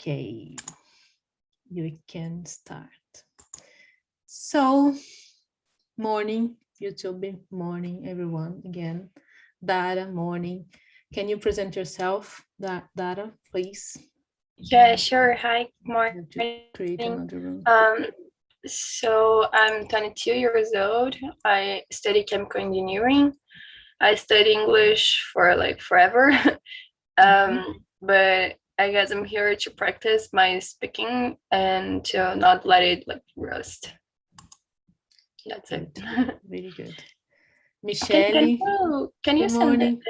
Okay, you can start. So, morning, YouTube, morning, everyone, again. Dara, morning. Can you present yourself, Dara, please? Yeah, sure. Hi, good morning. Create another room. So I'm 22 years old. I study chemical engineering. I study English for like forever. But I guess I'm here to practice my speaking and to not let it like rust. That's it. Really good. Michelle, can you send the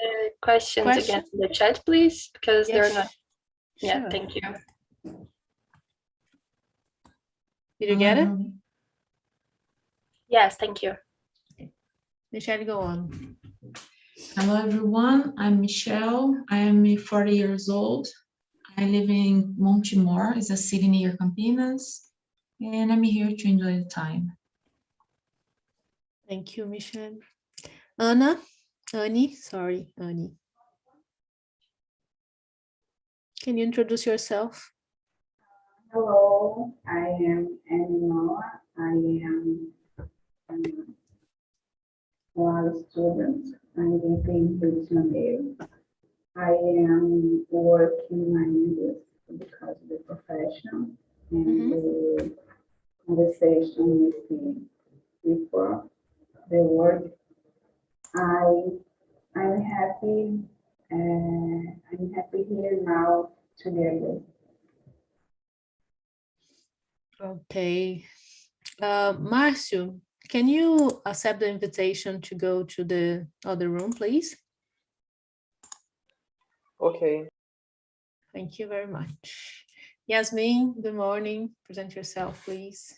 questions again in the chat, please? Because they're not. Yeah, sure. thank you. Did you get it? Yes, thank you. Okay. Michelle, go on. Hello, everyone. I'm Michelle. I'm 40 years old. I live in Montemor, it's a city near Campinas, and I'm here to enjoy the time. Thank you, Michelle. Annie. Can you introduce yourself? Hello, I am Annie. I am a student. I live in Rio de Janeiro. I am working my English because of the profession and the conversation with the people, the work. I'm happy. I'm happy here now together. Okay. Marcio, can you accept the invitation to go to the other room, please? Okay. Thank you very much. Yasmin, good morning. Present yourself, please.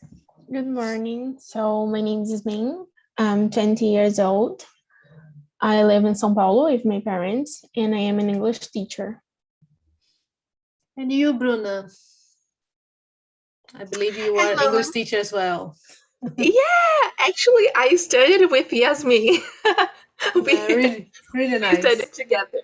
Good morning. So my name is Yasmin. I'm 20 years old. I live in São Paulo with my parents, and I am an English teacher. And you, Bruna? I believe you are an English teacher as well. Yeah, actually, I studied with Yasmin. Really nice. We studied together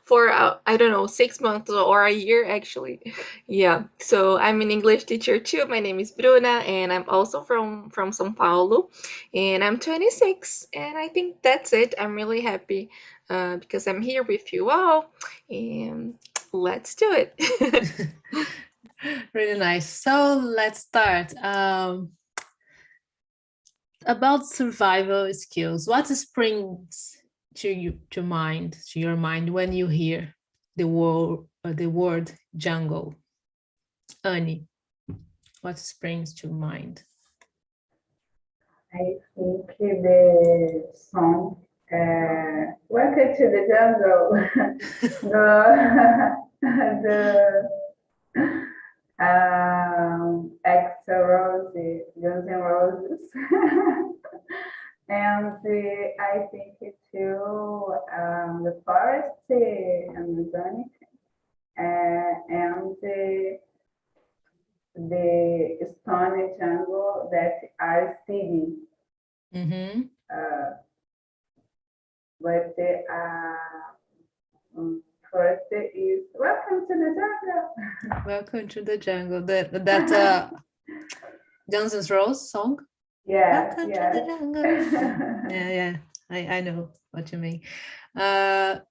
for, I don't know, 6 months or a year, actually. Yeah, so I'm an English teacher too. My name is Bruna, and I'm also from São Paulo, and I'm 26, and I think that's it. I'm really happy because I'm here with you all, and let's do it. Really nice. So let's start. About survival skills, what springs to your mind when you hear the word jungle? Annie, what springs to mind? I think the song Welcome to the Jungle. the Extra Rose, Guns N' Roses. And I think too the forest Amazonic and the stone jungle that are cities. But first is Welcome to the Jungle. Welcome to the Jungle. That Guns N' Roses song? Yeah. Welcome to the Jungle. Yeah. I know what you mean.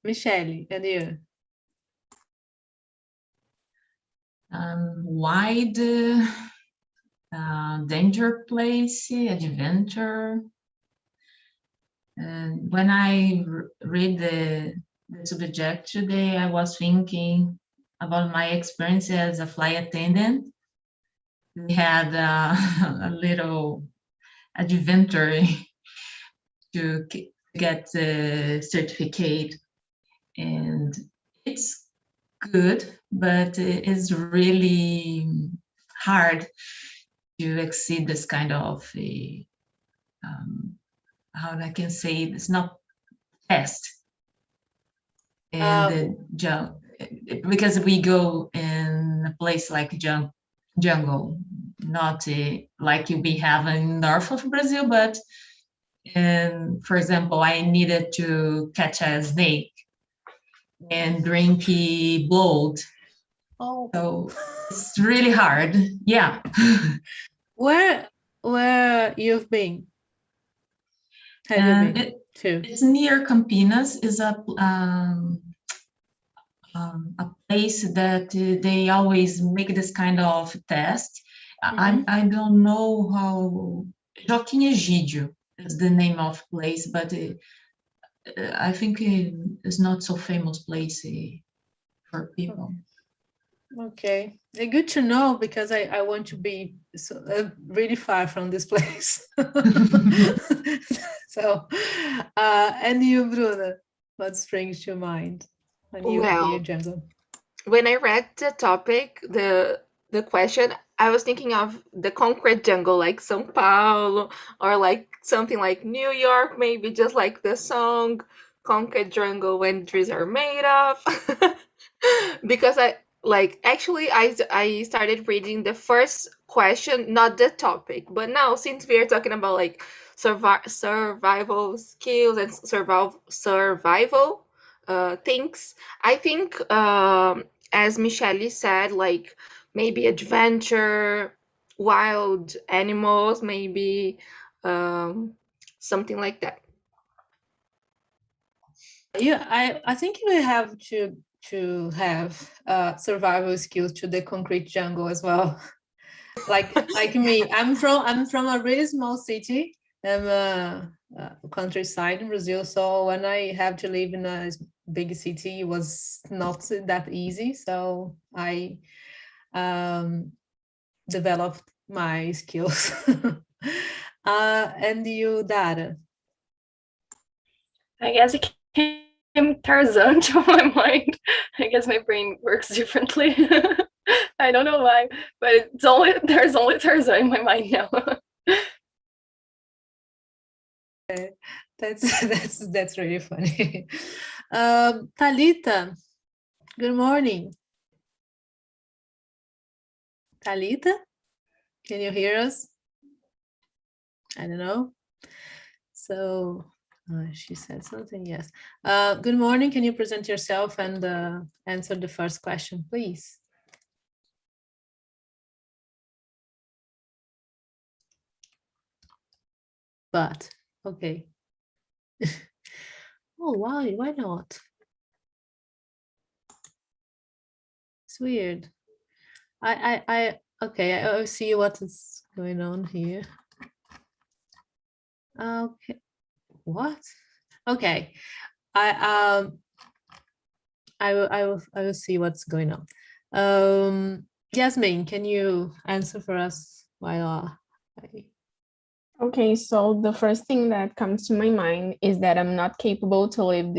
Michelle, and you? Wide, danger place, adventure. And when I read the subject today, I was thinking about my experience as a flight attendant. We had a little adventure to get the certificate, and it's good, but it's really hard to exceed this kind of how I can say it's not fast. And because we go in a place like jungle, not like we have in north of Brazil, but for example, I needed to catch a snake and drink blood Oh, So it's really hard. Yeah. where you've been? Have you And been to? it's near Campinas. Is a place that they always make this kind of test. I don't know how. Joaquim Egídio is the name of place, but I think it's not so famous place for people. Okay, good to know, because I want to be really far from this place. So, and you, Bruna, what springs to mind when you hear Well, jungle? when I read the topic, the question, I was thinking of the concrete jungle, like São Paulo, or like something like New York, maybe just like the song "Concrete Jungle" when trees are made of. Because I started reading the first question, not the topic, but now since we are talking about like survival skills and survival things, I think as Michelle said, like maybe adventure, wild animals, maybe something like that. Yeah, I think you have to have survival skills to the concrete jungle as well. Like me, I'm from a really small city. I'm a countryside in Brazil, so when I have to live in a big city, it was not that easy. So I developed my skills. And you, Dara? I guess it came Tarzan to my mind. I guess my brain works differently. I don't know why, but there's only Tarzan in my mind now. That's really funny. Talita, good morning. Talita, can you hear us? I don't know. So she said something, yes. Good morning, can you present yourself and answer the first question, please? But, okay. Oh, why not? It's weird. Okay, I'll see what is going on here. Okay, what? Okay, I will see what's going on. Yasmin, can you answer for us while Okay, so the first thing that comes to my mind is that I'm not capable to live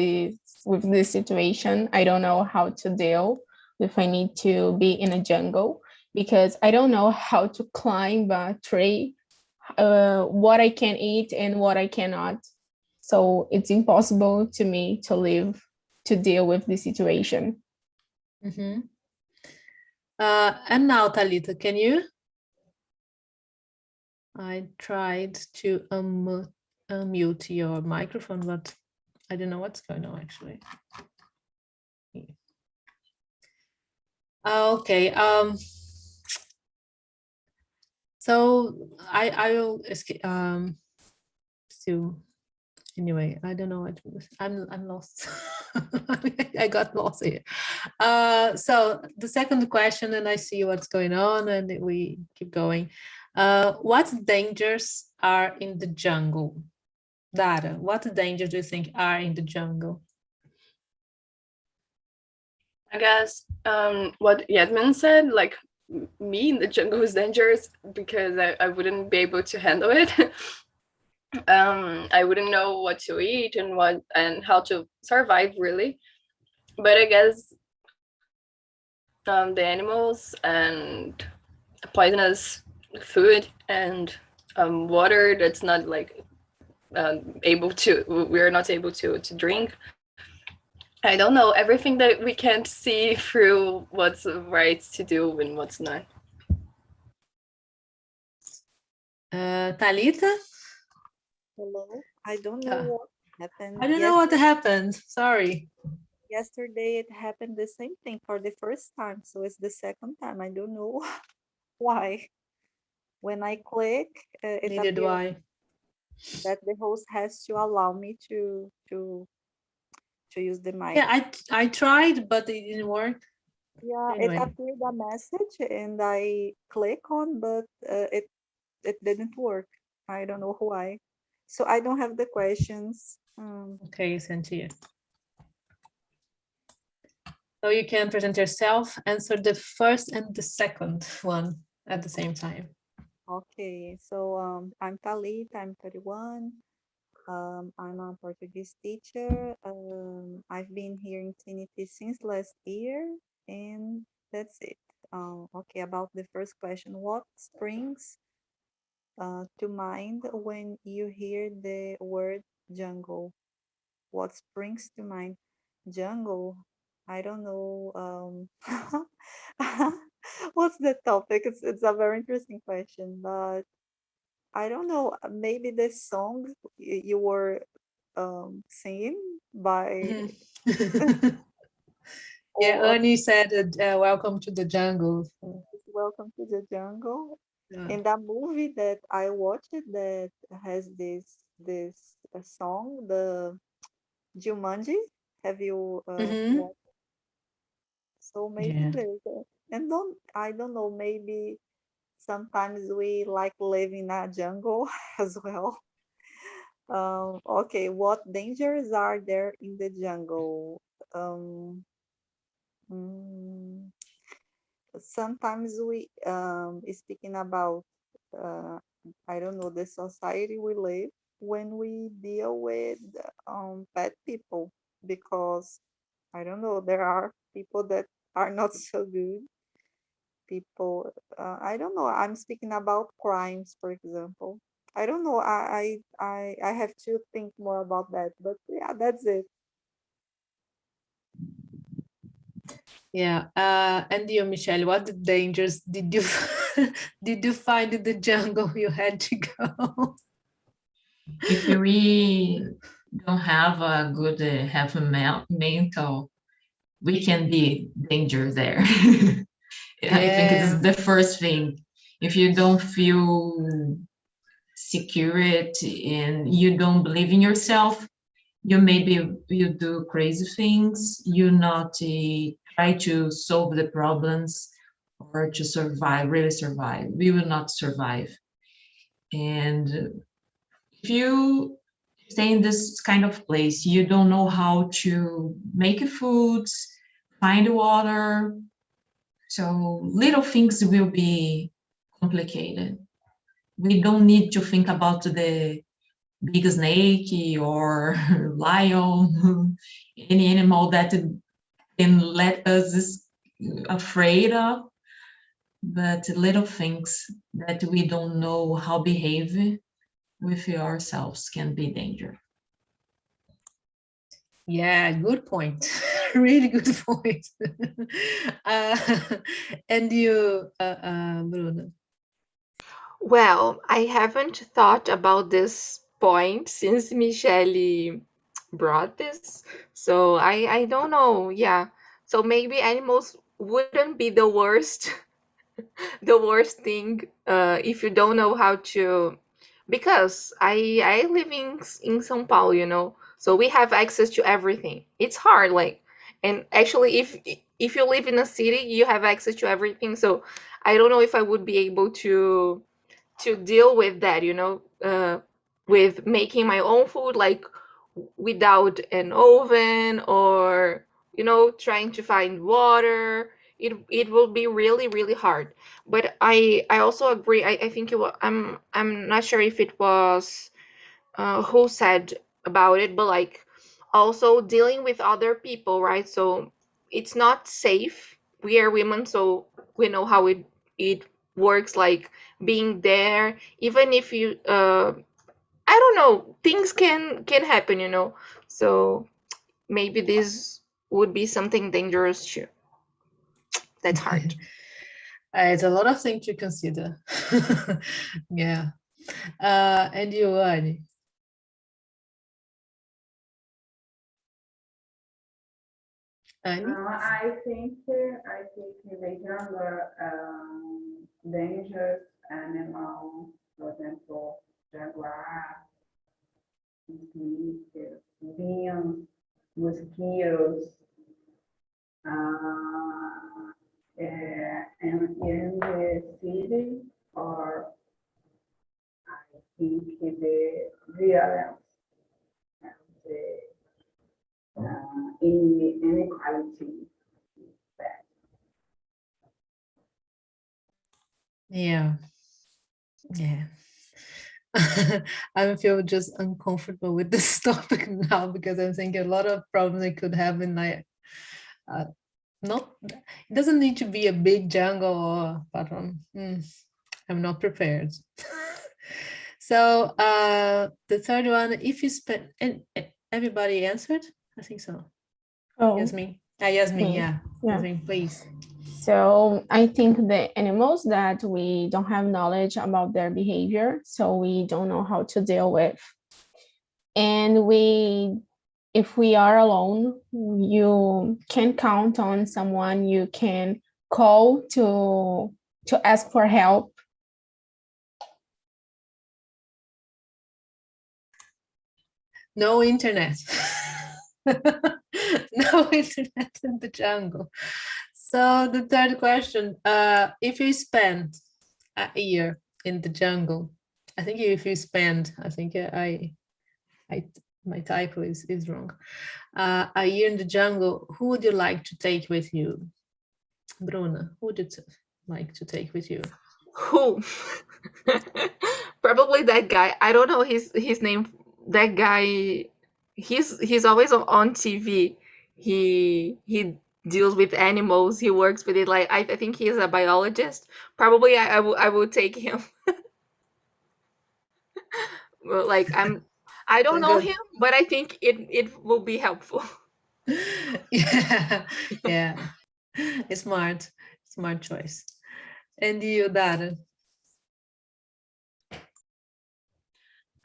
with this situation. I don't know how to deal if I need to be in a jungle, because I don't know how to climb a tree, what I can eat and what I cannot. So it's impossible to me to deal with the situation. And now, Talita, can you? I tried to unmute your microphone, but I don't know what's going on actually. Okay. So I will still. Anyway, I don't know what I'm lost. I got lost here. So the second question, and I see what's going on, and we keep going. What dangers are in the jungle? Dara, what dangers do you think are in the jungle? I guess what Yasmin said, like me in the jungle is dangerous because I wouldn't be able to handle it. I wouldn't know what to eat and how to survive really. But I guess the animals and poisonous food and water that's not like we're not able to drink. I don't know, everything that we can't see through what's right to do and what's not. Talita? Hello, I don't know what happened. I don't know what happened. Sorry. yesterday it happened the same thing for the first time. So it's the second time. I don't know why. When I click, it Neither do appears I. that the host has to allow me to use the mic. Yeah, I tried, but it didn't work. Yeah, it Anyway. appeared a message and I click on, but it didn't work. I don't know why. So I don't have the questions. Okay, sent to you. So you can present yourself, answer the first and the second one at the same time. Okay, so I'm Thalita, I'm 31. I'm a Portuguese teacher. I've been here in Trinity since last year, and that's it. Okay, about the first question, what springs to mind when you hear the word jungle? What springs to mind? Jungle. I don't know. What's the topic? It's a very interesting question, but I don't know. Maybe the song you were singing by Yeah, or Annie said, welcome to the jungle. Welcome to the Jungle. Yeah. And that movie that I watched that has this song, the Jumanji. Have you Mhm. watched? So maybe Yeah. there's and I don't know, maybe sometimes we like living in a jungle as well. Okay, what dangers are there in the jungle? Um, mm, Sometimes we speaking about I don't know the society we live when we deal with bad people because I don't know there are people that are not so good people. I don't know. I'm speaking about crimes, for example. I don't know. I have to think more about that. But yeah, that's it. Yeah. And you, Michelle, what dangers did you did you find in the jungle you had to go? If we don't have a good have a mental, we can be danger there. I think it is Yeah. the first thing. If you don't feel secure and you don't believe in yourself, you maybe you do crazy things. You not try to solve the problems or to survive, really survive. We will not survive. And if you stay in this kind of place, you don't know how to make foods, find water. So little things will be complicated. We don't need to think about the big snake or lion, any animal that can let us afraid of, but little things that we don't know how behave with ourselves can be danger. Yeah, good point. Really good point. uh, and you, Bruno? Well, I haven't thought about this point since Michelle brought this. So I don't know. Yeah. So maybe animals wouldn't be the worst the worst thing if you don't know how to, because I live in São Paulo, you know, so we have access to everything. It's hard, like, and actually if you live in a city you have access to everything. So I don't know if I would be able to deal with that, you know, with making my own food, like without an oven, or you know, trying to find water. It will be really really hard. But I also agree. I think I'm not sure if it was who said about it, but like also dealing with other people, right? So it's not safe. We are women, so we know how it works, like being there, even if you I don't know, things can happen, you know. So maybe this would be something dangerous too. That's hard. It's a lot of things to consider. Yeah. And you, Annie? Annie? I think in the jungle, dangerous animals, for example, jaguar, snakes, lions, mosquitoes, and in the city, or I think the violence and the inequality. Yeah. I feel just uncomfortable with this topic now because I'm thinking a lot of problems I could have in my not it doesn't need to be a big jungle or but I'm not prepared. So the third one, if you spend, and everybody answered, I think so. Oh, Yasmin. Yasmin, me. yeah. Yasmin, please. So I think the animals that we don't have knowledge about their behavior, so we don't know how to deal with. And if we are alone, you can count on someone you can call to ask for help. No internet. No internet in the jungle. So the third question, if you spend a year in the jungle, I think if you spend, I think my typo is wrong. A year in the jungle, who would you like to take with you? Bruna, who would you like to take with you? Who? Probably that guy. I don't know his name. That guy. He's always on TV. He deals with animals. He works with it. Like I think he's a biologist. Probably I will take him. Well, like I don't know him, but I think it will be helpful. Yeah. Smart choice. And you, Dara?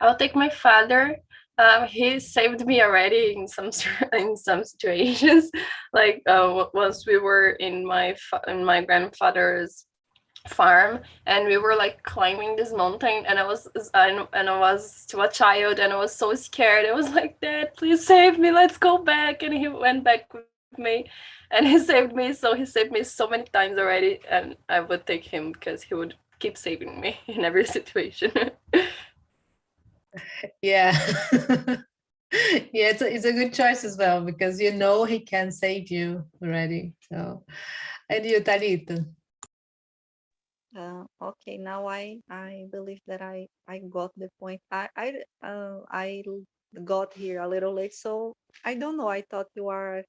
I'll take my father. He saved me already in some situations. Like once we were in my grandfather's farm, and we were like climbing this mountain, and I was still a child, and I was so scared. I was like, "Dad, please save me. Let's go back." And he went back with me, and he saved me. So he saved me so many times already, and I would take him because he would keep saving me in every situation. Yeah. Yeah, it's a good choice as well because you know he can save you already. So, and you, Talita? Okay, now I believe that I got the point. I got here a little late, so I don't know. I thought you are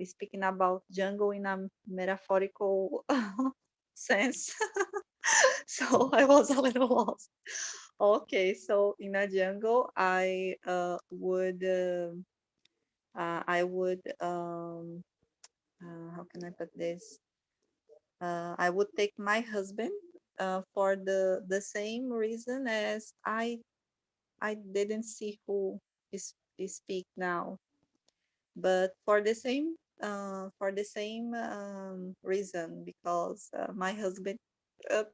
speaking about jungle in a metaphorical sense, so I was a little lost. Okay, so in a jungle, I would how can I put this? I would take my husband for the same reason as I didn't see who is speak now, but for the same reason, because my husband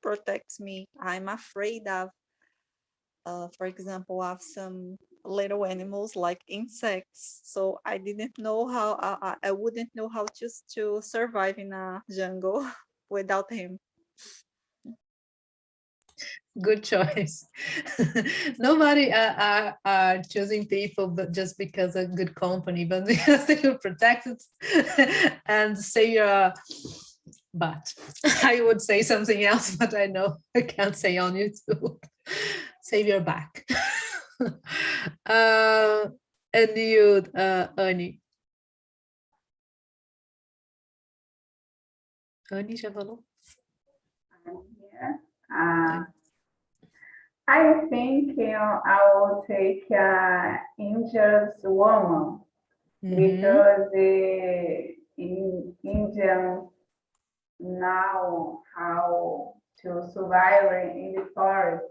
protects me. I'm afraid of, for example, of some little animals like insects. So I didn't know how I wouldn't know how to survive in a jungle without him. Good choice. Nobody are choosing people but just because of good company, but because they will protect it and say but I would say something else, but I know I can't say on YouTube. Save your back. And you, Annie? Annie já falou? Yeah. I think I will take India's woman because in Indians know how to survive in the forest.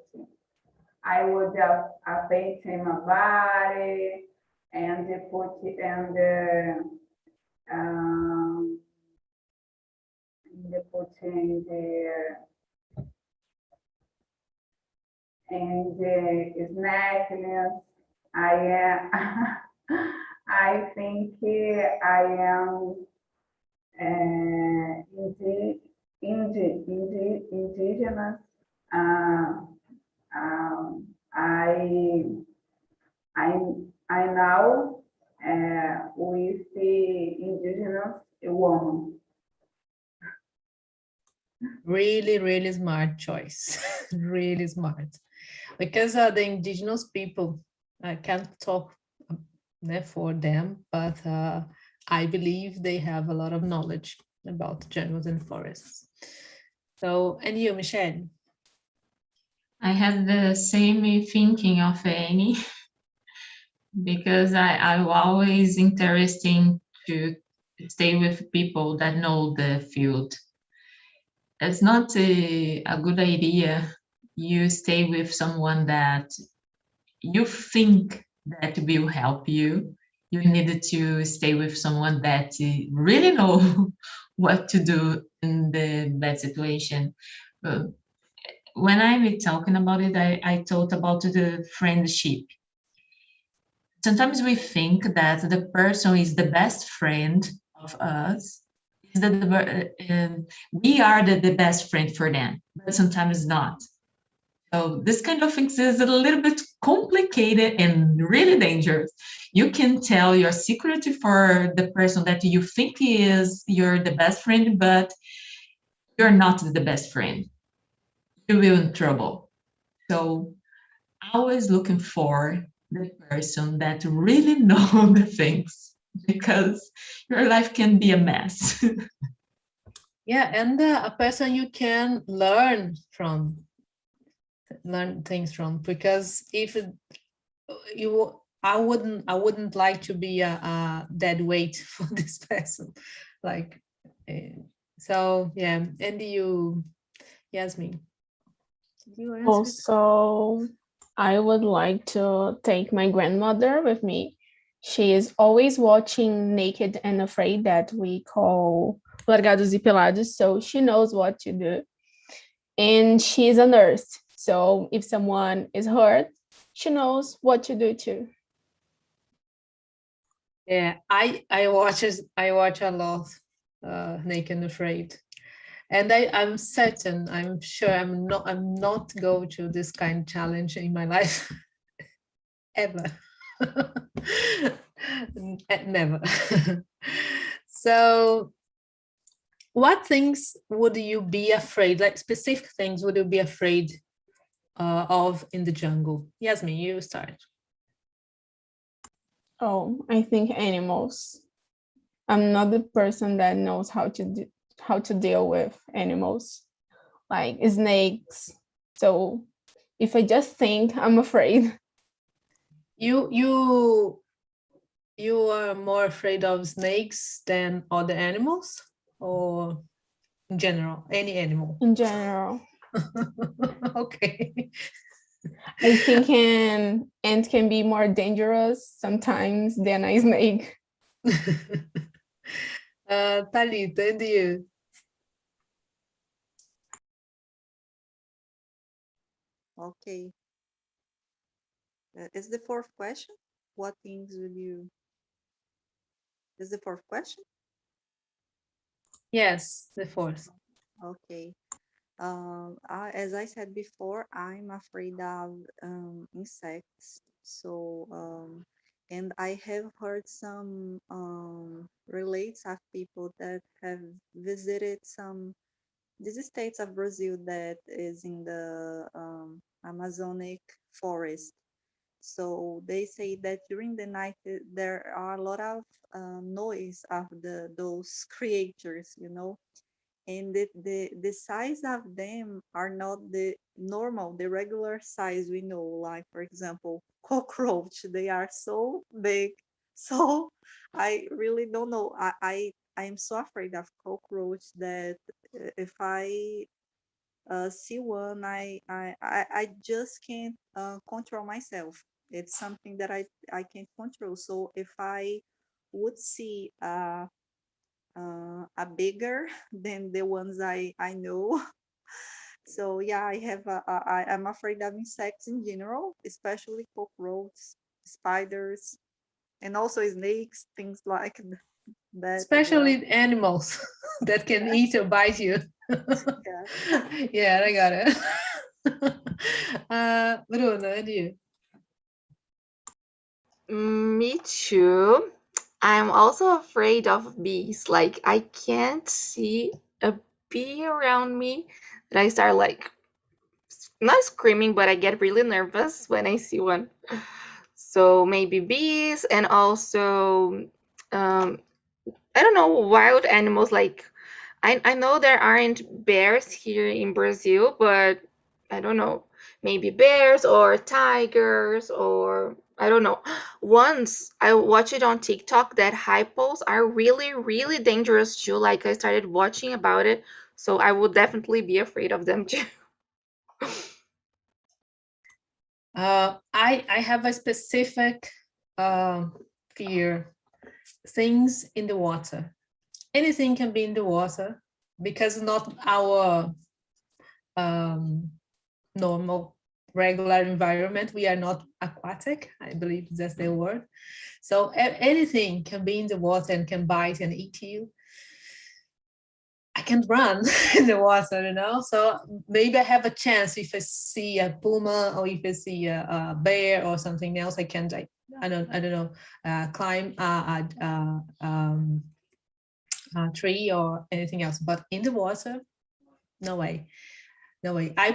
I would paint him a body and put in the putting and the snackness. I think I am indigenous. I I now with the indigenous woman. Really, really smart choice. Really smart. Because the indigenous people, I can't talk for them, but I believe they have a lot of knowledge about jungles and forests. So, and you, Michelle? I have the same thinking of Annie because I'm always interested to stay with people that know the field. It's not a good idea you stay with someone that you think that will help you. You need to stay with someone that really know what to do in the bad situation. When I'm talking about it, I thought about the friendship. Sometimes we think that the person is the best friend of us, is that we are the best friend for them, but sometimes not. So this kind of things is a little bit complicated and really dangerous. You can tell your secret for the person that you think is you're the best friend, but you're not the best friend. You will in trouble. So always looking for the person that really know the things, because your life can be a mess. Yeah, and a person you can learn things from, because if I wouldn't like to be a dead weight for this person, like so yeah. And you, Yasmin, you answer? Also, I would like to take my grandmother with me. She is always watching Naked and Afraid, that we call Largados e Pelados, so she knows what to do. And she is a nurse, so if someone is hurt, she knows what to do too. Yeah, I watch a lot Naked and Afraid, and I'm certain, I'm sure I'm not going to this kind of challenge in my life ever. Never. So what things would you be afraid, like specific things would you be afraid of in the jungle? Yasmin, you start. Oh, I think animals. I'm not the person that knows how to deal with animals, like snakes. So if I just think, I'm afraid. You are more afraid of snakes than other animals, or in general, any animal? In general. Okay. I think an ant can be more dangerous sometimes than a snake. Thalita, and you? Okay. Is the fourth question? What things would you? Is the fourth question? Yes, the fourth. Okay. As I said before, I'm afraid of insects. So, and I have heard some relates of people that have visited some these states of Brazil that is in the Amazonic forest. So they say that during the night there are a lot of noise of those creatures, and the size of them are not the normal, the regular size we know. Like for example, cockroach, they are so big. So I really don't know. I am so afraid of cockroach that if I see one, I just can't control myself. It's something that I can't control. So if I would see are bigger than the ones I know. So yeah, I'm afraid of insects in general, especially cockroaches, spiders, and also snakes, things like that as well. Especially animals that can eat or bite you. Yeah. Yeah, I got it. Bruna, and you? Me too. I'm also afraid of bees. Like I can't see a bee around me that I start like not screaming, but I get really nervous when I see one. So maybe bees and also I don't know, wild animals like I know there aren't bears here in Brazil, but I don't know, maybe bears or tigers or I don't know. Once I watched it on TikTok that hippos are really, really dangerous too. Like I started watching about it, so I would definitely be afraid of them too. I have a specific fear. Things in the water. Anything can be in the water because not our normal regular environment. We are not aquatic, I believe that's the word. So anything can be in the water and can bite and eat you. I can run in the water, you know. So maybe I have a chance if I see a puma or if I see a bear or something else. I can like I don't know climb a tree or anything else. But in the water, no way. No way. I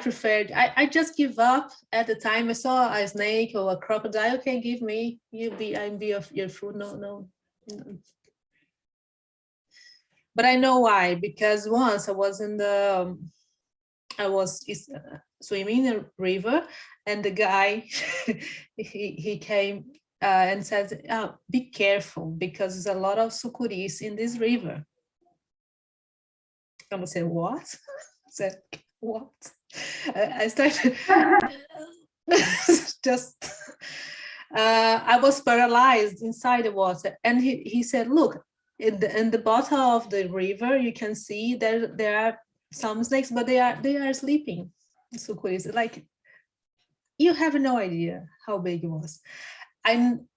just give up at the time I saw a snake or a crocodile. Okay, give me. I'm be of your food. No. But I know why, because once I was swimming in a river, and the guy he came and said, oh, be careful because there's a lot of sucuris in this river. And I said, what? I said, what? I started just I was paralyzed inside the water, and he said, look, in the bottom of the river you can see there are some snakes, but they are sleeping. So crazy. Like, you have no idea how big it was. I'm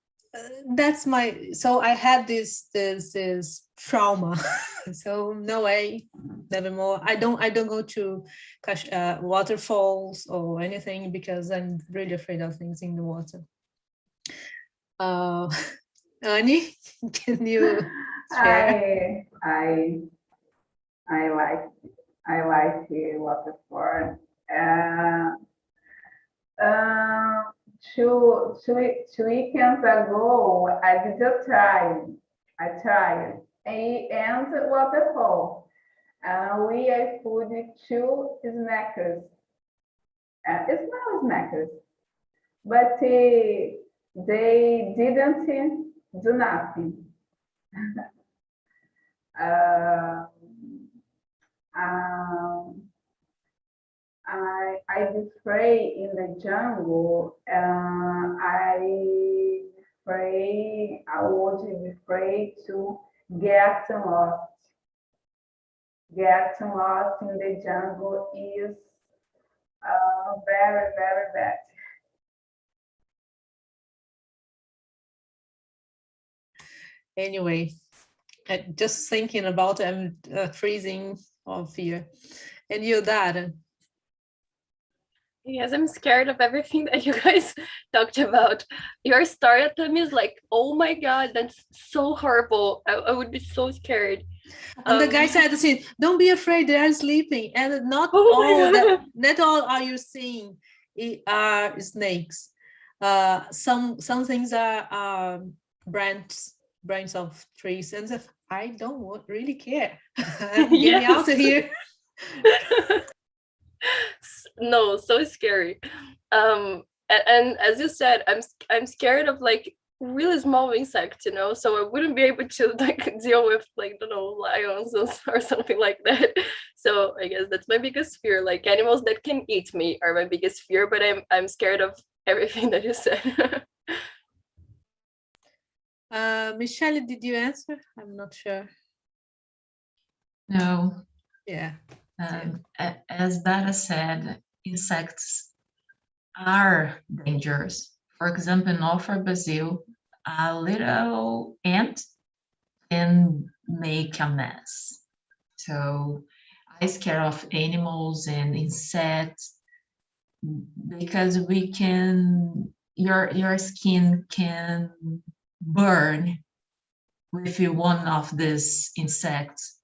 that's my so I had this trauma. So no way, never more. I don't go to waterfalls or anything because I'm really afraid of things in the water. Annie, can you share? I like waterfall. Two weekends ago, I did a try. I tried and waterfall. I food 2 snackers. It's not snackers, but they didn't do nothing. I pray in the jungle. I would be afraid to get lost. Get lost in the jungle is very, very bad. Anyway, just thinking about I'm freezing of fear. And you, Dara? Yes, I'm scared of everything that you guys talked about. Your story at them is like, oh my God, that's so horrible. I would be so scared. And the guy said, don't be afraid, they are sleeping. And not all are you seeing are snakes. Some things are branches of trees. And I don't really care. Get me out of here. No, so scary. And as you said, I'm scared of like really small insects, you know, so I wouldn't be able to like deal with like, I don't know, lions or something like that. So I guess that's my biggest fear. Like animals that can eat me are my biggest fear, but I'm scared of everything that you said. Michelle, did you answer? I'm not sure. No. Yeah. As Dara said, insects are dangerous. For example, in North Brazil, a little ant can make a mess. So I scare of animals and insects because your skin can burn if one of these insects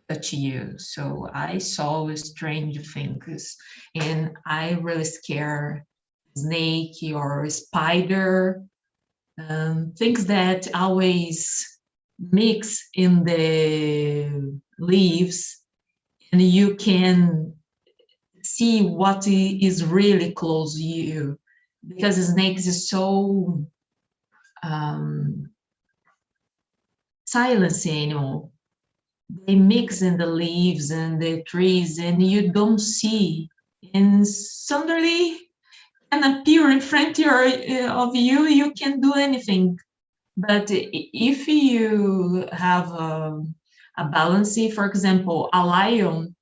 touch you. So I saw strange things, and I really scare snake or spider, things that always mix in the leaves, and you can see what is really close to you, because snakes is so silent animal. They mix in the leaves and the trees, and you don't see, and suddenly can appear in front of you. You can do anything. But if you have a balance, for example, a lion,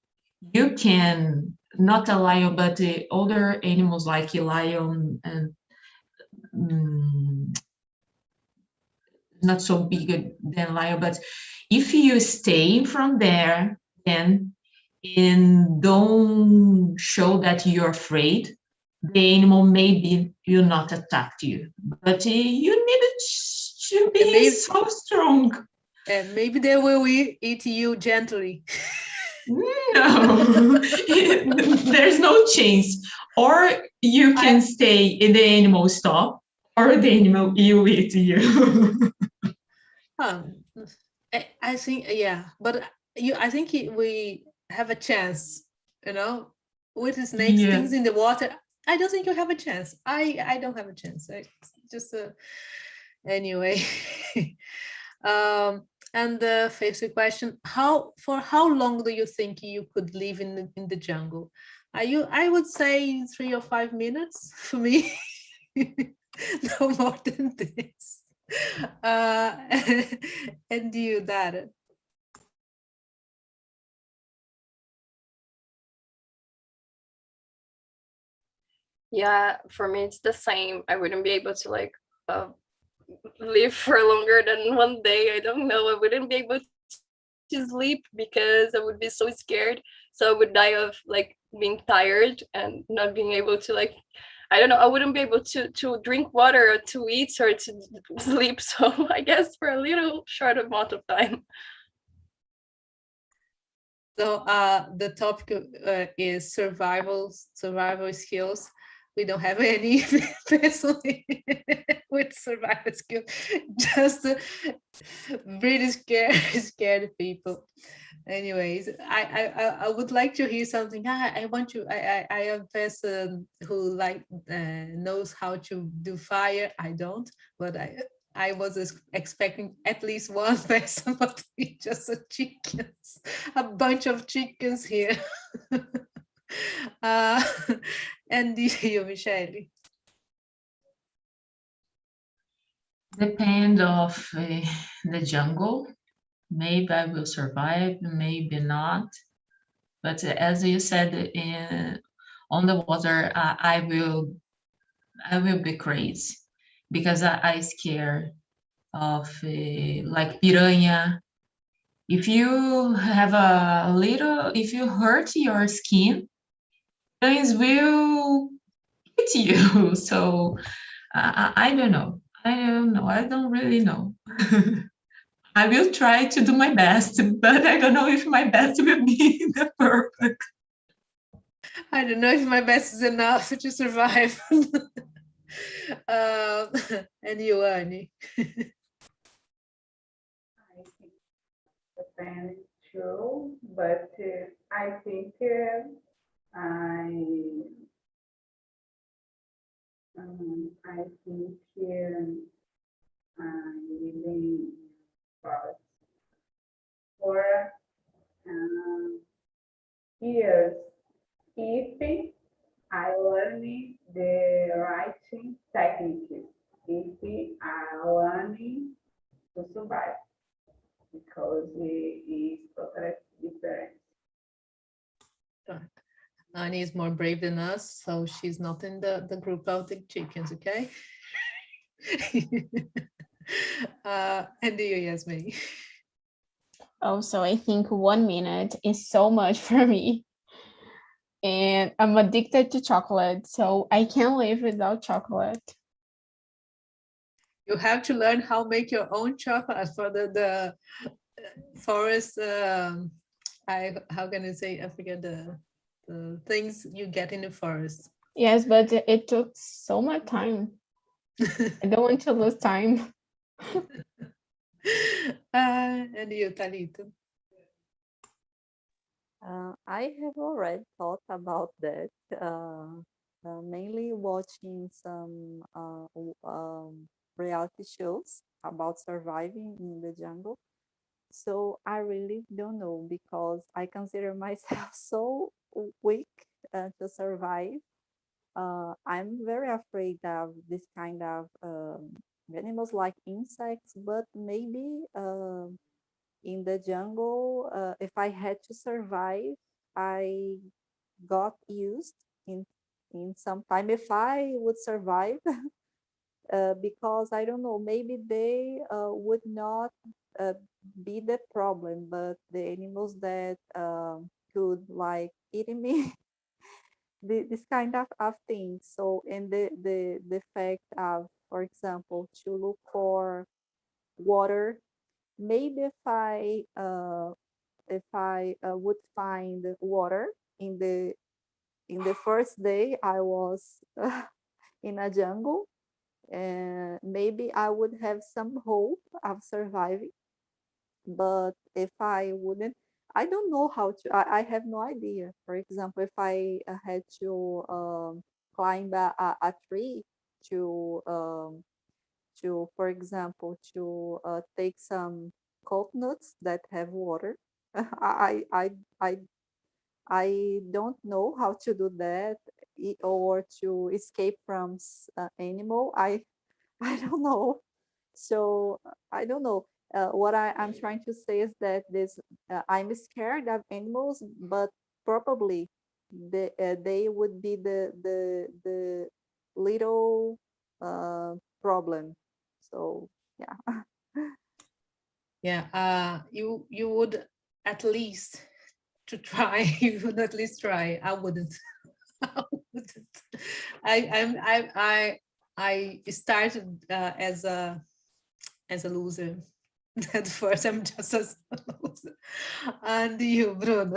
you can, not a lion, but other animals like a lion and not so big than lion, but if you stay from there and don't show that you're afraid, the animal maybe will not attack you. But you need to be so strong. And maybe they will eat you gently. No, there's no chance. Or you can stay in the animal stop, or the animal will eat you. I think, yeah, but I think we have a chance, with the snakes, things in the water. I don't think you have a chance. I don't have a chance. Just anyway. And the first question: for how long do you think you could live in the jungle? I would say 3 or 5 minutes for me. No more than this. And you, Dara? Yeah, for me it's the same. I wouldn't be able to live for longer than one day. I don't know. I wouldn't be able to sleep because I would be so scared. So I would die of being tired and not being able to I don't know. I wouldn't be able to drink water or to eat or to sleep. So I guess for a little short amount of time. So the topic is survival skills. We don't have any personally with survival skills, just really scared people. Anyways, I would like to hear something. I want to. I am a person who knows how to do fire. I don't, but I was expecting at least one person, but just chickens, a bunch of chickens here. And you, Michelle? Depend of the jungle. Maybe I will survive, maybe not. But as you said, on the water, I will be crazy, because I scare of like piranha. If you have if you hurt your skin, piranhas will hit you. So I don't know. I don't really know. I will try to do my best, but I don't know if my best will be the perfect. I don't know if my best is enough to survive. And you, Annie? I think depends too, but I think I think I'm living forest for years if I learn the writing technique, if I learn to survive. because it is totally different. Annie is more brave than us, so she's not in the group of the chickens, okay? And you, Yasmin? Oh, so I think 1 minute is so much for me. And I'm addicted to chocolate, so I can't live without chocolate. You have to learn how to make your own chocolate for the forest. How can I say? I forget the things you get in the forest. Yes, but it took so much time. I don't want to lose time. And you, Thalita? I have already thought about that, mainly watching some reality shows about surviving in the jungle. So I really don't know, because I consider myself so weak to survive. I'm very afraid of this kind of animals like insects, but maybe in the jungle, if I had to survive, I got used in some time if I would survive. Because I don't know, maybe they would not be the problem, but the animals that could like eat me, this kind of things. So, and the fact of, for example, to look for water, maybe if I would find water in the first day I was in a jungle, and maybe I would have some hope of surviving. But if I wouldn't, I don't know how to. I have no idea. For example, if I had to climb a tree to, for example, to take some coconuts that have water. I I I I don't know how to do that, or to escape from animal. I don't know. So I don't know. What I'm trying to say is that I'm scared of animals, but probably they would be the little problem. So yeah. Yeah, you would at least to try. You would at least try. I wouldn't. I wouldn't. I started as a loser. At first, I'm just a loser. And you, Bruno?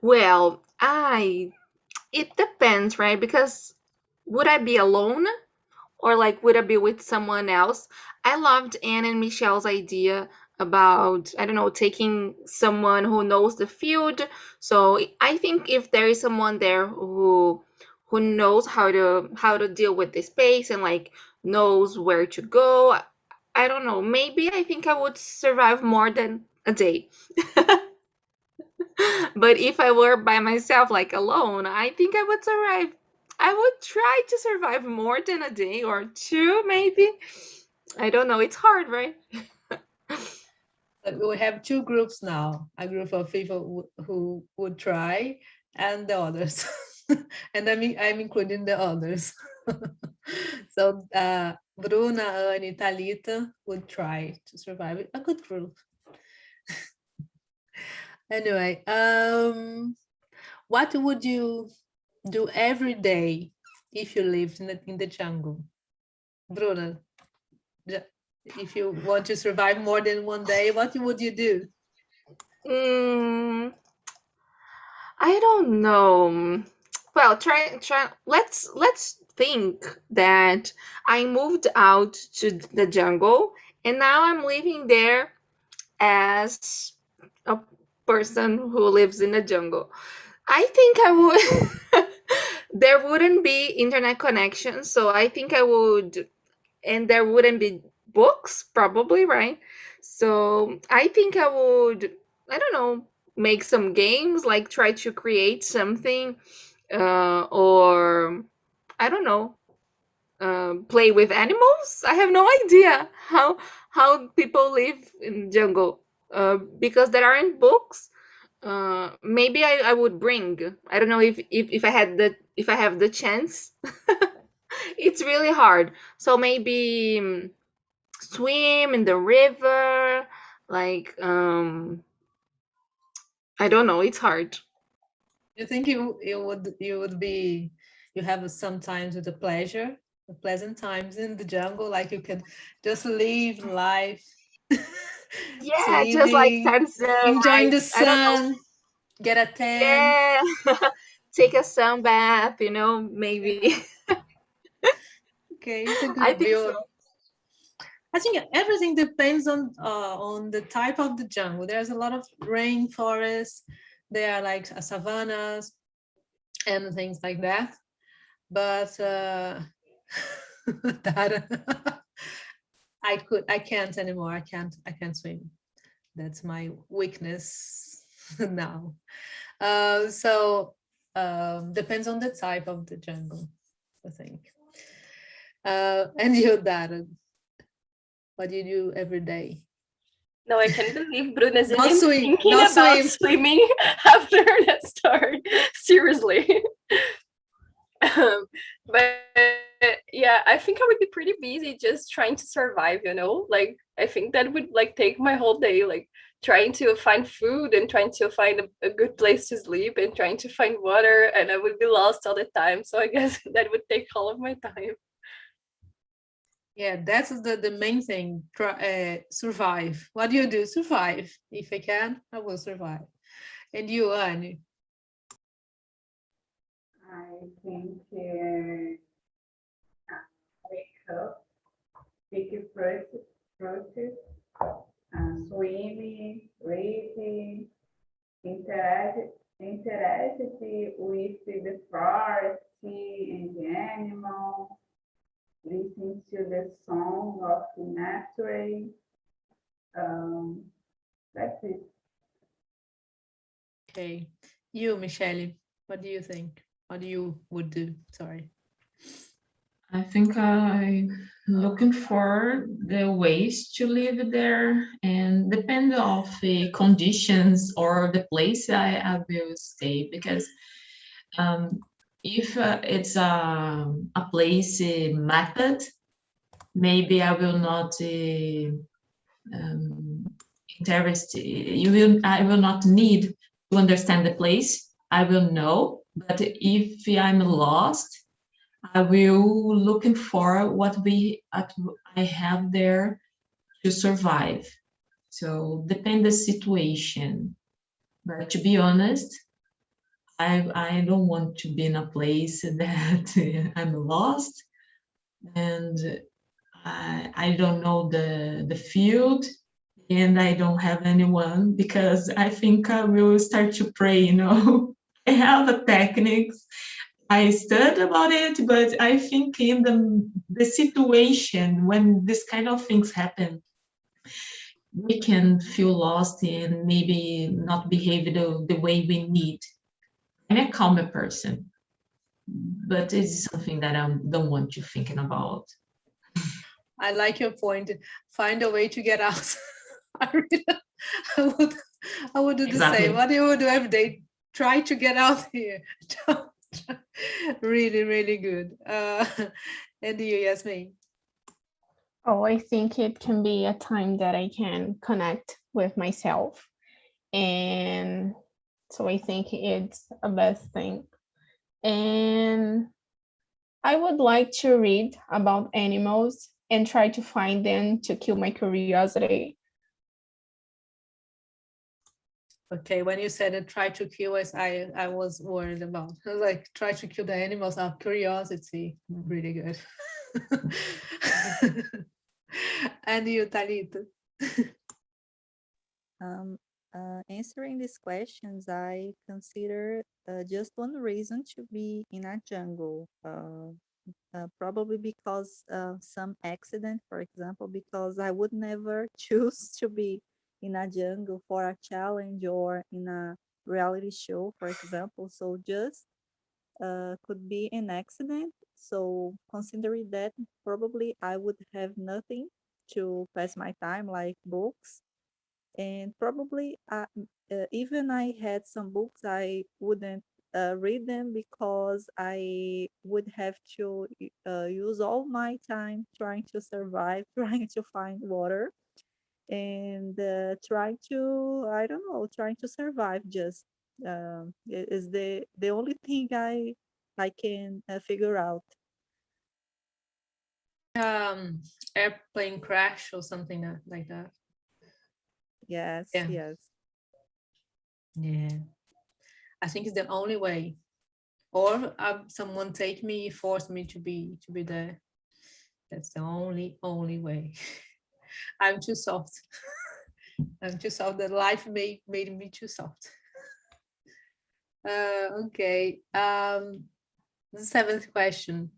Well, it depends, right? Because would I be alone or like would I be with someone else? I loved Anne and Michelle's idea about, I don't know, taking someone who knows the field. So I think if there is someone there who knows how to deal with the space and like knows where to go, I don't know, maybe I think I would survive more than a day. But if I were by myself, like alone, I think I would survive. I would try to survive more than a day or two, maybe. I don't know. It's hard, right? We have two groups now, a group of people who would try, and the others. And I'm including the others. So Bruna, Anne, Thalita would try to survive. A good group. Anyway, what would you do every day if you lived in the jungle? Bruna, if you want to survive more than one day, what would you do? I don't know. Well, try. Let's think that I moved out to the jungle and now I'm living there as a person who lives in the jungle. I think I would. There wouldn't be internet connection, so I think I would, and there wouldn't be books, probably, right? So I think I would, I don't know, make some games, like try to create something, or I don't know, play with animals. I have no idea how people live in jungle, because there aren't books. Maybe I would bring. I don't know if I had if I have the chance. It's really hard. So maybe swim in the river, like I don't know. It's hard. You think you have some times with the pleasant times in the jungle, like you can just live life, Yeah, just like swimming, Tarzan, enjoying like the I don't know. sun, get a tan. Yeah, take a sun bath, maybe. Okay, it's a I good think view. so. I think everything depends on the type of the jungle. There's a lot of rainforests. There are like savannas and things like that. But that I can't anymore. I can't swim. That's my weakness now. So depends on the type of the jungle, I think. And you, Dara, what do you do every day? No, I can't believe Bruna's Not even swim, thinking not about swim. swimming after that start. Seriously. But yeah, I think I would be pretty busy just trying to survive, like I think that would like take my whole day, like trying to find food and trying to find a good place to sleep and trying to find water, and I would be lost all the time, so I guess that would take all of my time. Yeah, that's the main thing. Survive. What do you do? Survive. If I can, I will survive. And you, Annie? I think wake up, pick fruits, swimming, reading, interact with the forest and the animals, listen to the song of the nature. That's it. Okay. You, Michelle, what do you think? What do you would do? Sorry. I think I looking for the ways to live there, and depend of the conditions or the place I will stay, because if it's a place mapped, maybe I will not I will not need to understand the place. I will know, but if I'm lost, I will looking for what I have there to survive. So depend the situation. But to be honest, I don't want to be in a place that I'm lost and I don't know the field and I don't have anyone, because I think I will start to pray. I have a techniques. I studied about it, but I think in the situation when this kind of things happen, we can feel lost and maybe not behave the way we need. I'm a calmer person, but it's something that I don't want to thinking about. I like your point. Find a way to get out. I, really, I would I would do the Exactly. same. What do you do every day? Try to get out here. Really, really good. And you, Yasmin? Oh, I think it can be a time that I can connect with myself. And so I think it's a best thing. And I would like to read about animals and try to find them to kill my curiosity. Okay, when you said it, try to kill us, I was worried about. I was like, try to kill the animals out of curiosity. Really good. And you, Talita? Answering these questions, I consider just one reason to be in a jungle. Probably because some accident, for example, because I would never choose to be in a jungle for a challenge or in a reality show, for example. So just could be an accident. So considering that, probably I would have nothing to pass my time, like books. And probably even I had some books, I wouldn't read them because I would have to use all my time trying to survive, trying to find water, and trying to, I don't know, trying to survive. Just is the only thing I can figure out. Airplane crash or something like that. Yes, Yeah. yes. Yeah, I think it's the only way. Or someone take me, force me to be there. That's the only way. I'm too soft. I'm too soft. The life made me too soft. Okay. The seventh question: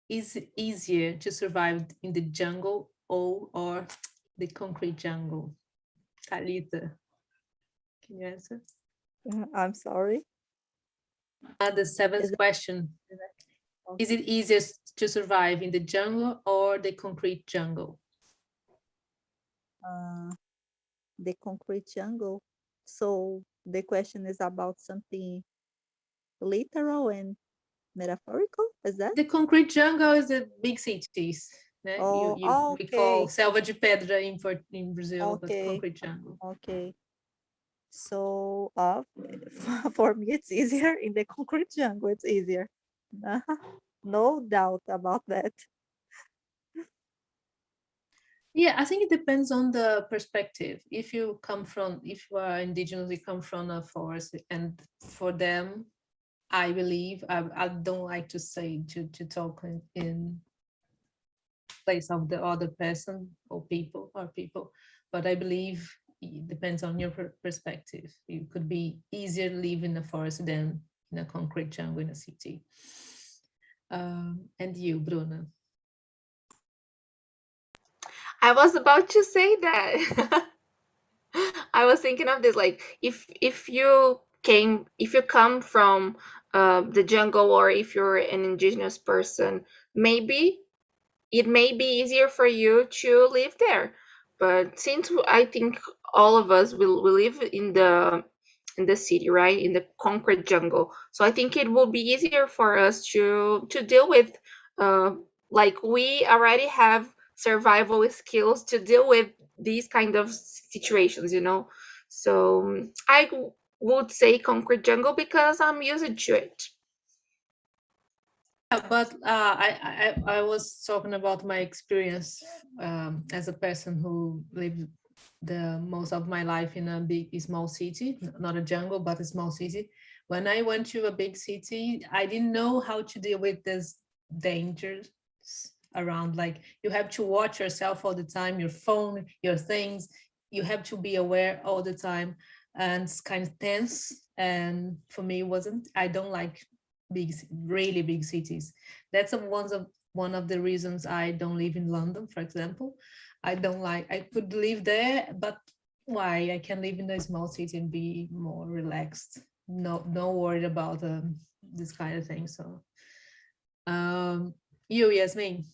is it easier to survive in the jungle or the concrete jungle? Thalita, can you answer? I'm sorry. The seventh Is it- question: is it easier to survive in the jungle or the concrete jungle? The concrete jungle. So the question is about something literal and metaphorical, is that? The concrete jungle is the big cities. Né? Oh, We call okay. selva de pedra in Brazil, but Okay. concrete jungle. Okay. So for me, it's easier in the concrete jungle. It's easier. No doubt about that. Yeah, I think it depends on the perspective. If you are indigenous, you come from a forest, and for them, I believe, I don't like to say to talk in place of the other person or people, but I believe it depends on your perspective. It could be easier to live in a forest than in a concrete jungle in a city. And you, Bruna? I was about to say that. I was thinking of this, like if you come from the jungle, or if you're an indigenous person, maybe it may be easier for you to live there. But since I think all of us will live in the city, right, in the concrete jungle, so I think it will be easier for us to deal with, like we already have survival skills to deal with these kind of situations, so I would say concrete jungle because I'm used to it. But I was talking about my experience as a person who lived the most of my life in a small city, not a jungle, but a small city. When I went to a big city, I didn't know how to deal with this dangers around. Like, you have to watch yourself all the time, your phone, your things. You have to be aware all the time, and it's kind of tense. And for me, it wasn't. I don't like really big cities. That's one of the reasons I don't live in London, for example. I could live there, but why? I can live in a small city and be more relaxed. No worried about this kind of thing. So you, Yasmin?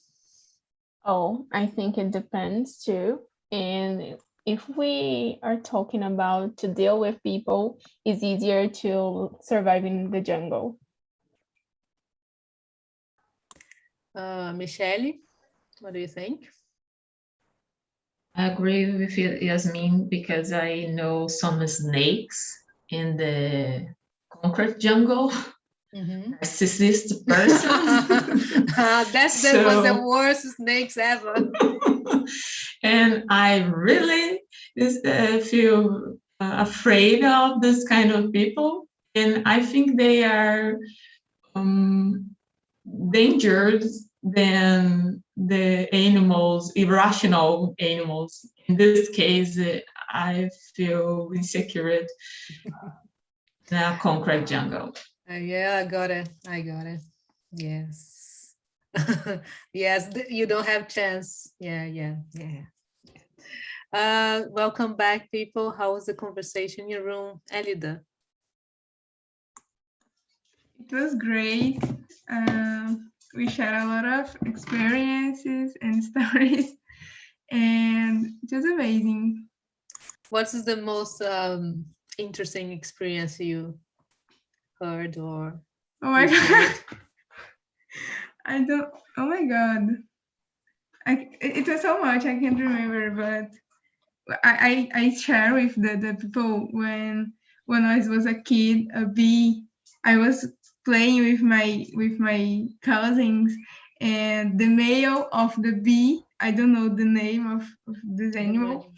Oh, I think it depends too. And if we are talking about to deal with people, it's easier to survive in the jungle. Michelle, what do you think? I agree with you, Yasmin, because I know some snakes in the concrete jungle. Narcissist person. That's was the worst snakes ever. And I really feel afraid of this kind of people. And I think they are dangerous than the animals, irrational animals. In this case, I feel insecure in a concrete jungle. Yeah, I got it. Yes. Yes, you don't have chance. Yeah. Welcome back, people. How was the conversation in your room, Elida? It was great. We shared a lot of experiences and stories, and it was amazing. What is the most interesting experience you heard or Oh my you god, shared? oh my god. It was so much, I can't remember, but I share with the people when I was a kid, a bee. I was playing with my cousins, and the male of the bee, I don't know the name of this animal.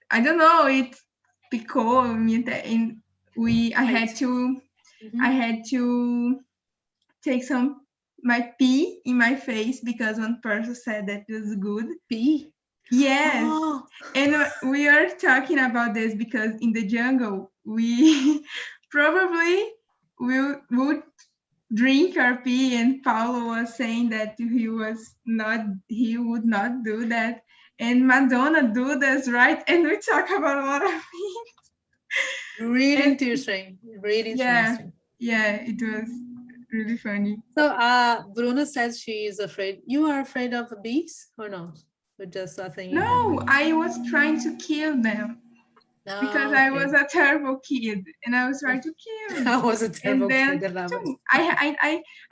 I don't know, it pickled me, and I had to take my pee in my face because one person said that was good. Pee? Yes. Oh. And we are talking about this because in the jungle, we probably would drink our pee, and Paulo was saying that he would not do that. And Madonna do this, right? And we talk about a lot of things. Really interesting. Really interesting. Yeah, it was really funny. So Bruna says she is afraid. You are afraid of bees or not? Or just something you No, I was trying to kill them. Because I was a terrible kid, and I was trying to kill them. I was a terrible and kid. then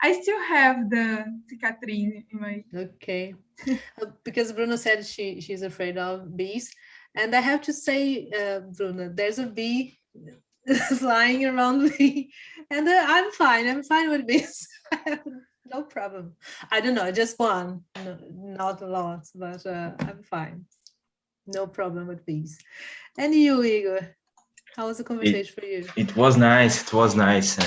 I still have the cicatriz in my. Okay, because Bruna said she's afraid of bees, and I have to say, Bruna, there's a bee flying around me, and I'm fine. I'm fine with bees. I have no problem. I don't know, just one, no, not a lot, but I'm fine. No problem with bees. And you, Igor, how was the conversation for you? It was nice. It was nice.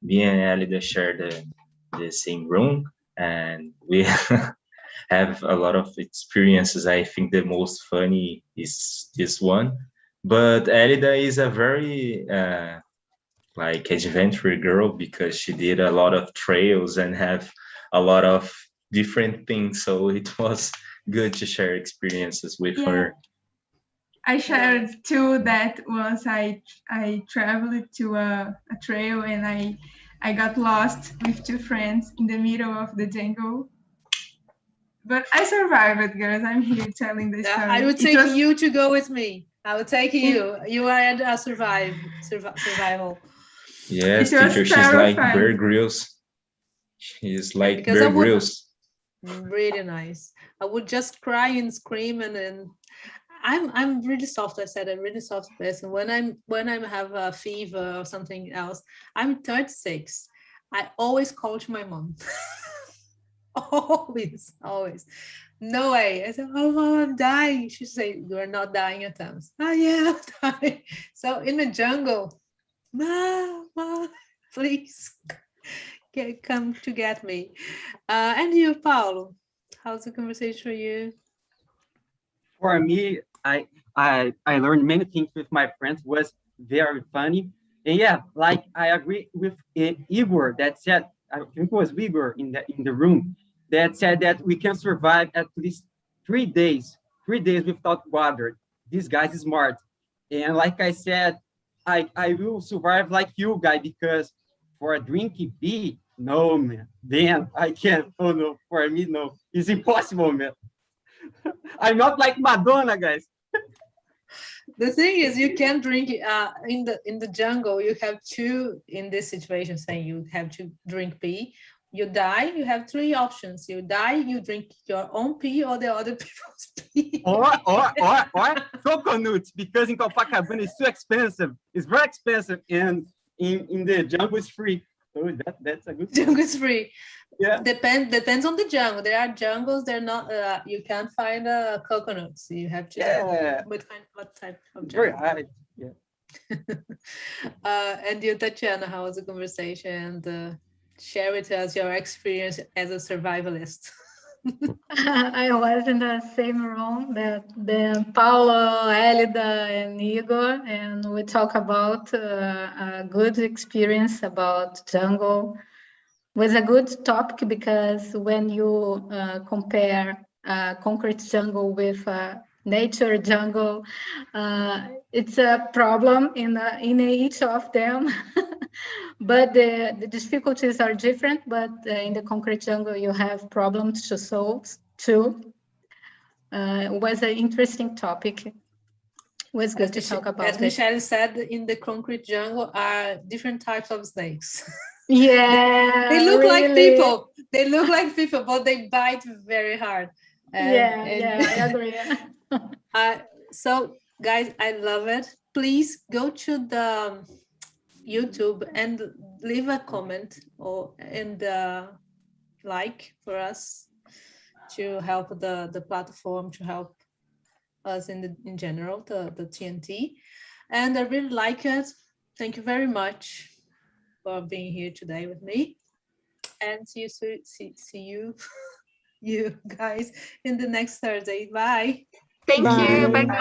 Me and Elida shared the same room, and we have a lot of experiences. I think the most funny is this one. But Elida is a very like adventure girl because she did a lot of trails and have a lot of different things. So it was good to share experiences with her. I shared too that once I traveled to a trail, and I got lost with two friends in the middle of the jungle. But I survived, girls. I'm here telling the story. I would take you to go with me. I would take you. You are a survival. Yes, teacher, she's like Bear Grylls. She's like Bear Grylls. Really nice. I would just cry and scream, and then I'm really soft. I said I'm really soft person. When I have a fever or something else, I'm 36. I always call to my mom. always. No way. I said, oh, Mom, I'm dying. She said, you are not dying at times. Oh, yeah, I'm dying. So in the jungle, Mama, please come to get me. And you, Paulo, how's the conversation for you? For me, I learned many things with my friends. It was very funny. And yeah, like I agree with Igor that said, I think it was Igor in the room, that said that we can survive at least 3 days without water. This guy's smart. And like I said, I will survive like you guys, because for a drinking pee, no, man. Then I can't. Oh, no. For me, no. It's impossible, man. I'm not like Madonna, guys. The thing is, you can drink in the jungle. You have to, in this situation, saying you have to drink pee. You die, you have 3 options. You die, you drink your own pee or the other people's pee. Or coconuts, because in Copacabana it's too expensive. It's very expensive, and in the jungle it's free. So that's a good thing. Jungle is free. Yeah. Depends on the jungle. There are jungles, they're not, you can't find coconuts. You have to what type of jungle. Very high. Yeah. And you, Tatiana, how was the conversation? And share with us your experience as a survivalist. I was in the same room that Paulo, Elida, and Igor, and we talk about a good experience about jungle. It was a good topic because when you compare concrete jungle with nature jungle, it's a problem in each of them. But the difficulties are different, but in the concrete jungle, you have problems to solve too. It was an interesting topic. It was good to talk about as it. Michelle said, in the concrete jungle are different types of snakes. Yeah, They look like really. people. They look like people, but they bite very hard. I agree. So, guys, I love it. Please go to the YouTube and leave a comment and like for us to help the platform, to help us in general, the TNT. And I really like it. Thank you very much for being here today with me. And see you you guys in the next Thursday. Bye. Thank you. Bye.